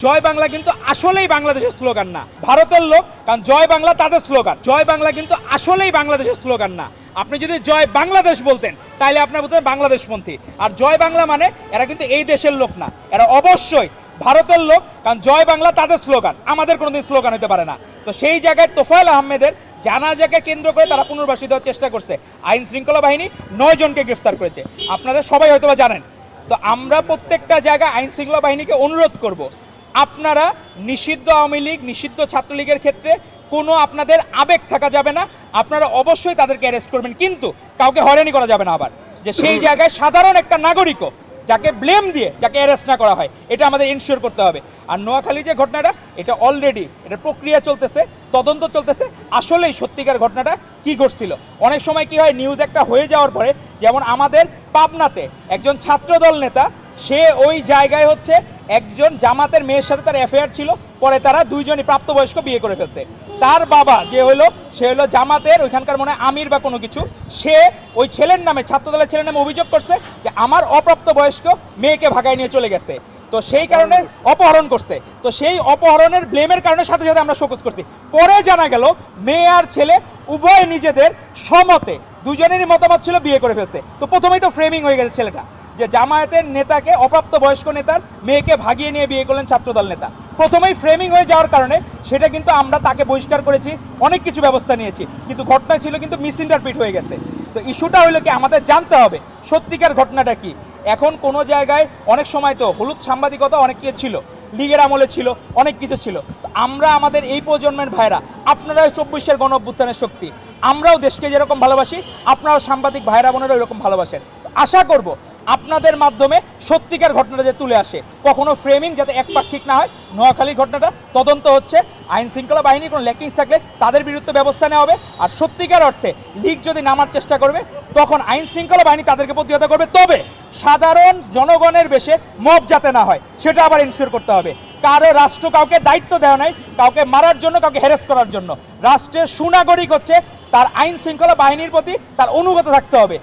জয় বাংলা কিন্তু আসলেই বাংলাদেশের স্লোগান না, ভারতের লোক, কারণ জয় বাংলা তাদের স্লোগান। জয় বাংলা কিন্তু আসলেই বাংলাদেশের স্লোগান না। আপনি যদি জয় বাংলাদেশ বলতেন তাহলে আপনার বলতেন বাংলাদেশপন্থী। আর জয় বাংলা মানে এরা কিন্তু এই দেশের লোক না, এরা অবশ্যই ভারতের লোক, কারণ জয় বাংলা তাদের স্লোগান, আমাদের কোনোদিন স্লোগান হতে পারে না। তো সেই জায়গায় তোফায়েল আহমেদের জানাজাকে কেন্দ্র করে তারা পুনর্বাসিত দেওয়ার চেষ্টা করছে। আইন শৃঙ্খলা বাহিনী 9 জনকে গ্রেফতার করেছে, আপনারা সবাই হয়তো জানেন। তো আমরা প্রত্যেকটা জায়গায় আইন শৃঙ্খলা বাহিনীকে অনুরোধ করব, আপনারা নিষিদ্ধ আওয়ামী লীগ, নিষিদ্ধ ছাত্রলীগের ক্ষেত্রে কোনো আপনাদের আবেগ থাকা যাবে না, আপনারা অবশ্যই তাদেরকে অ্যারেস্ট করবেন, কিন্তু কাউকে হয়রানি করা যাবে না। আবার যে সেই জায়গায় সাধারণ একটা নাগরিকও যাকে ব্লেম দিয়ে যাকে অ্যারেস্ট না করা হয়, এটা আমাদের ইনশিওর করতে হবে। আর নোয়াখালী যে ঘটনাটা, এটা অলরেডি এটা প্রক্রিয়া চলতেছে, তদন্ত চলতেছে, আসলেই সত্যিকার ঘটনাটা কি ঘটছিল। অনেক সময় কি হয়, নিউজ একটা হয়ে যাওয়ার পরে, যেমন আমাদের পাবনাতে একজন ছাত্রদল নেতা, সে ওই জায়গায় হচ্ছে একজন জামাতের মেয়ের সাথে তার অ্যাফেয়ার ছিল, পরে তারা দুইজনই প্রাপ্তবয়স্ক বিয়ে করে ফেলছে। তার বাবা যে হলো, সে হলো জামাতের ওইখানকার মনে হয় আমির বা কোনো কিছু, সে ওই ছেলের নামে, ছাত্রদলের ছেলের নামে অভিযোগ করছে যে আমার অপ্রাপ্তবয়স্ক মেয়েকে ভাগায় নিয়ে চলে গেছে। তো সেই কারণে অপহরণ করছে। তো সেই অপহরণের ব্লেমের কারণে সাথে সাথে আমরা শোকজ করছি। পরে জানা গেল মেয়ে আর ছেলে উভয় নিজেদের সমতে, দুজনেরই মতামত ছিল, বিয়ে করে ফেলছে। তো প্রথমেই তো ফ্রেমিং হয়ে গেছে ছেলেটা, যে জামায়াতের নেতাকে, অপ্রাপ্ত বয়স্ক নেতার মেয়েকে ভাগিয়ে নিয়ে বিয়ে করলেন ছাত্রদল নেতা। প্রথমেই ফ্রেমিং হয়ে যাওয়ার কারণে সেটা কিন্তু আমরা তাকে বহিষ্কার করেছি, অনেক কিছু ব্যবস্থা নিয়েছি, কিন্তু ঘটনা ছিল কিন্তু মিসইন্টারপ্রিট হয়ে গেছে। তো ইস্যুটা হলো কি, আমাদের জানতে হবে সত্যিকার ঘটনাটা কি। এখন কোনো জায়গায় অনেক সময় তো হলুদ সাংবাদিকতা অনেক কিছু ছিল, লীগের আমলে ছিল, অনেক কিছু ছিল। আমরা আমাদের এই প্রজন্মের ভাইরা, আপনারা 24-এর গণ অভ্যুত্থানের শক্তি, আমরাও দেশকে যেরকম ভালোবাসি, আপনারাও সাংবাদিক ভাইরা বোনেরা এরকম ভালোবাসেন। আশা করব আপনাদের মাধ্যমে সত্যিকার ঘটনাটা যে তুলে আসে, কখনো ফ্রেমিং যাতে একপাক্ষিক না হয়। নোয়াখালীর ঘটনাটা তদন্ত হচ্ছে, আইন শৃঙ্খলা বাহিনীর কোনো ল্যাকিংস থাকলে তাদের বিরুদ্ধে ব্যবস্থা নেওয়া হবে। আর সত্যিকার অর্থে লীগ যদি নামার চেষ্টা করবে, তখন আইন শৃঙ্খলা বাহিনী তাদেরকে প্রতিহত করবে। তবে সাধারণ জনগণের বেশে মব যাতে না হয়, সেটা আবার ইনশিওর করতে হবে। কারো রাষ্ট্র কাউকে দায়িত্ব দেওয়া নাই কাউকে মারার জন্য, কাউকে হ্যারাস করার জন্য। রাষ্ট্রের সুনাগরিক হচ্ছে তার আইন শৃঙ্খলা বাহিনীর প্রতি তার অনুগত থাকতে হবে।